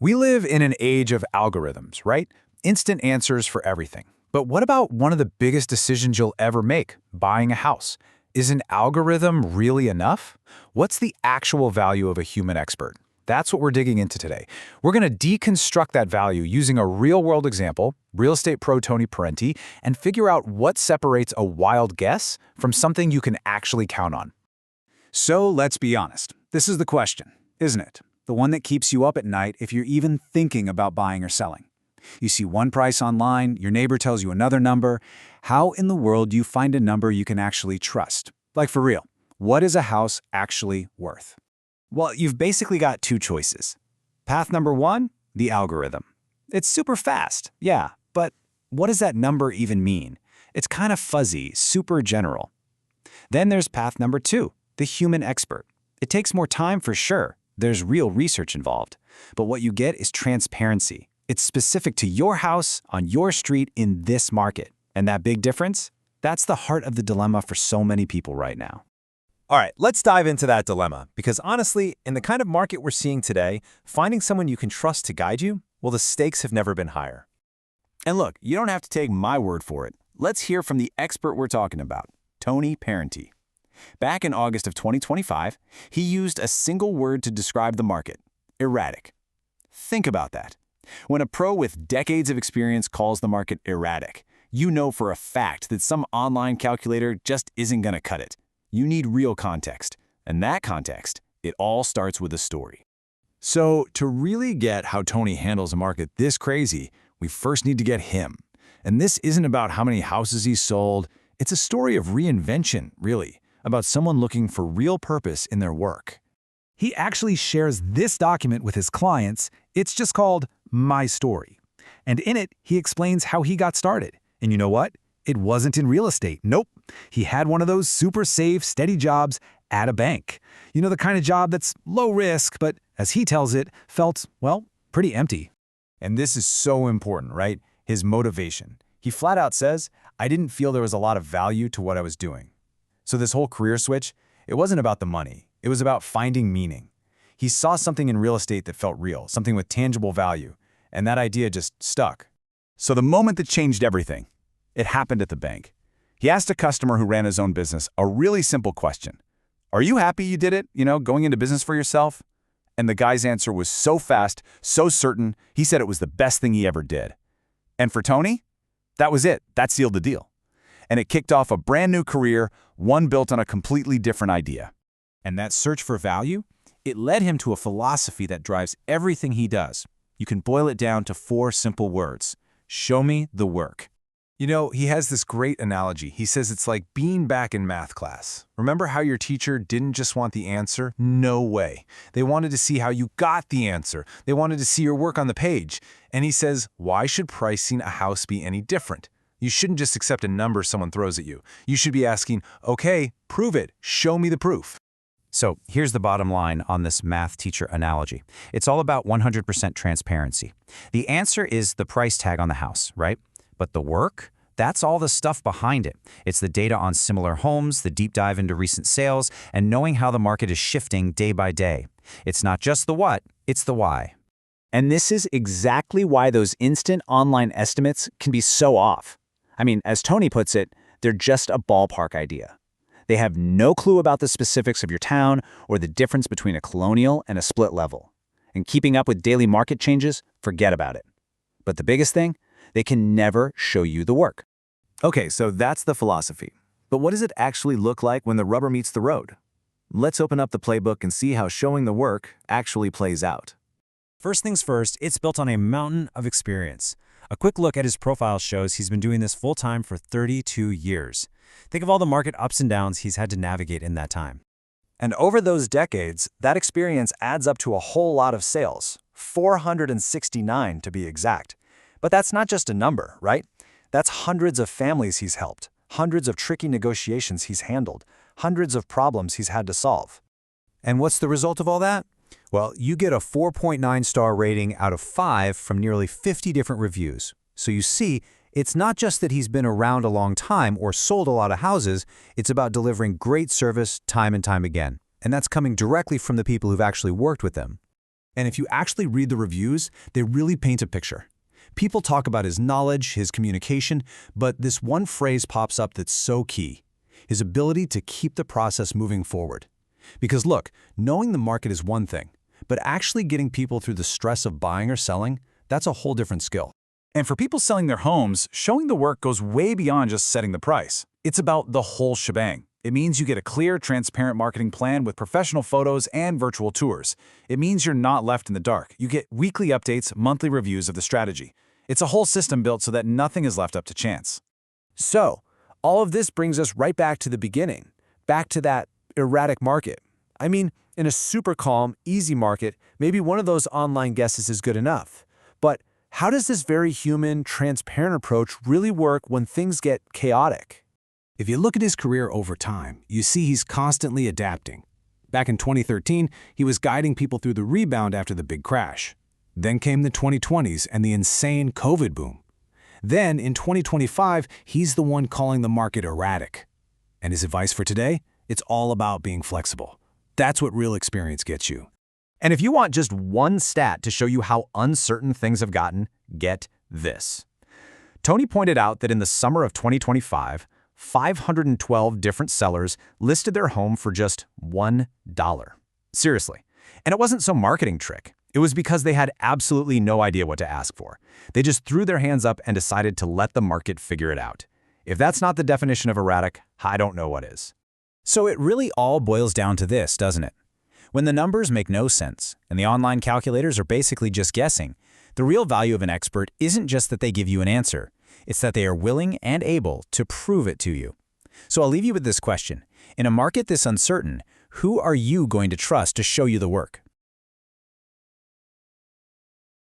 We live in an age of algorithms, right? Instant answers for everything. But what about one of the biggest decisions you'll ever make, buying a house? Is an algorithm really enough? What's the actual value of a human expert? That's what we're digging into today. We're going to deconstruct that value using a real-world example, real estate pro Tony Parenti, and figure out what separates a wild guess from something you can actually count on. So let's be honest. This is the question, isn't it? The one that keeps you up at night if you're even thinking about buying or selling. You see one price online, your neighbor tells you another number. How in the world do you find a number you can actually trust? Like for real, what is a house actually worth? Well, you've basically got two choices. Path number one, the algorithm. It's super fast, yeah, but what does that number even mean? It's kind of fuzzy, super general. Then there's path number two, the human expert. It takes more time for sure. There's real research involved. But what you get is transparency. It's specific to your house, on your street, in this market. And that big difference? That's the heart of the dilemma for so many people right now. All right, let's dive into that dilemma, because honestly, in the kind of market we're seeing today, finding someone you can trust to guide you, well, the stakes have never been higher. And look, you don't have to take my word for it. Let's hear from the expert we're talking about, Tony Parenti. Back in August of 2025, he used a single word to describe the market: erratic. Think about that. When a pro with decades of experience calls the market erratic, you know for a fact that some online calculator just isn't going to cut it. You need real context. And that context, it all starts with a story. So to really get how Tony handles a market this crazy, we first need to get him. And this isn't about how many houses he's sold. It's a story of reinvention, really, about someone looking for real purpose in their work. He actually shares this document with his clients. It's just called My Story. And in it, he explains how he got started. And you know what? It wasn't in real estate. Nope. He had one of those super safe, steady jobs at a bank. You know, the kind of job that's low risk, but as he tells it, felt, well, pretty empty. And this is so important, right? His motivation. He flat out says, I didn't feel there was a lot of value to what I was doing. So this whole career switch, it wasn't about the money. It was about finding meaning. He saw something in real estate that felt real, something with tangible value, and that idea just stuck. So the moment that changed everything, it happened at the bank. He asked a customer who ran his own business a really simple question. Are you happy you did it, going into business for yourself? And the guy's answer was so fast, so certain, he said it was the best thing he ever did. And for Tony, that was it. That sealed the deal. And it kicked off a brand new career, one built on a completely different idea. And that search for value, it led him to a philosophy that drives everything he does. You can boil it down to 4 simple words. Show me the work. You know, he has this great analogy. He says it's like being back in math class. Remember how your teacher didn't just want the answer? No way. They wanted to see how you got the answer. They wanted to see your work on the page. And he says, why should pricing a house be any different? You shouldn't just accept a number someone throws at you. You should be asking, okay, prove it. Show me the proof. So here's the bottom line on this math teacher analogy. It's all about 100% transparency. The answer is the price tag on the house, right? But the work? That's all the stuff behind it. It's the data on similar homes, the deep dive into recent sales, and knowing how the market is shifting day by day. It's not just the what, it's the why. And this is exactly why those instant online estimates can be so off. I mean, as Tony puts it, they're just a ballpark idea. They have no clue about the specifics of your town or the difference between a colonial and a split level. And keeping up with daily market changes, forget about it. But the biggest thing, they can never show you the work. Okay, so that's the philosophy. But what does it actually look like when the rubber meets the road? Let's open up the playbook and see how showing the work actually plays out. First things first, it's built on a mountain of experience. A quick look at his profile shows he's been doing this full-time for 32 years. Think of all the market ups and downs he's had to navigate in that time. And over those decades, that experience adds up to a whole lot of sales, 469 to be exact. But that's not just a number, right? That's hundreds of families he's helped, hundreds of tricky negotiations he's handled, hundreds of problems he's had to solve. And what's the result of all that? Well, you get a 4.9 star rating out of 5 from nearly 50 different reviews. So you see, it's not just that he's been around a long time or sold a lot of houses, it's about delivering great service time and time again. And that's coming directly from the people who've actually worked with them. And if you actually read the reviews, they really paint a picture. People talk about his knowledge, his communication, but this one phrase pops up that's so key: his ability to keep the process moving forward. Because look, knowing the market is one thing, but actually getting people through the stress of buying or selling, that's a whole different skill. And for people selling their homes, showing the work goes way beyond just setting the price. It's about the whole shebang. It means you get a clear, transparent marketing plan with professional photos and virtual tours. It means you're not left in the dark. You get weekly updates, monthly reviews of the strategy. It's a whole system built so that nothing is left up to chance. So, all of this brings us right back to the beginning, back to that erratic market. I mean, in a super calm, easy market, maybe one of those online guesses is good enough. But how does this very human, transparent approach really work when things get chaotic? If you look at his career over time, you see he's constantly adapting. Back in 2013, he was guiding people through the rebound after the big crash. Then came the 2020s and the insane COVID boom. Then, in 2025, he's the one calling the market erratic. And his advice for today? It's all about being flexible. That's what real experience gets you. And if you want just one stat to show you how uncertain things have gotten, get this. Tony pointed out that in the summer of 2025, 512 different sellers listed their home for just $1. Seriously. And it wasn't some marketing trick. It was because they had absolutely no idea what to ask for. They just threw their hands up and decided to let the market figure it out. If that's not the definition of erratic, I don't know what is. So it really all boils down to this, doesn't it? When the numbers make no sense and the online calculators are basically just guessing, the real value of an expert isn't just that they give you an answer. It's that they are willing and able to prove it to you. So I'll leave you with this question. In a market this uncertain, who are you going to trust to show you the work?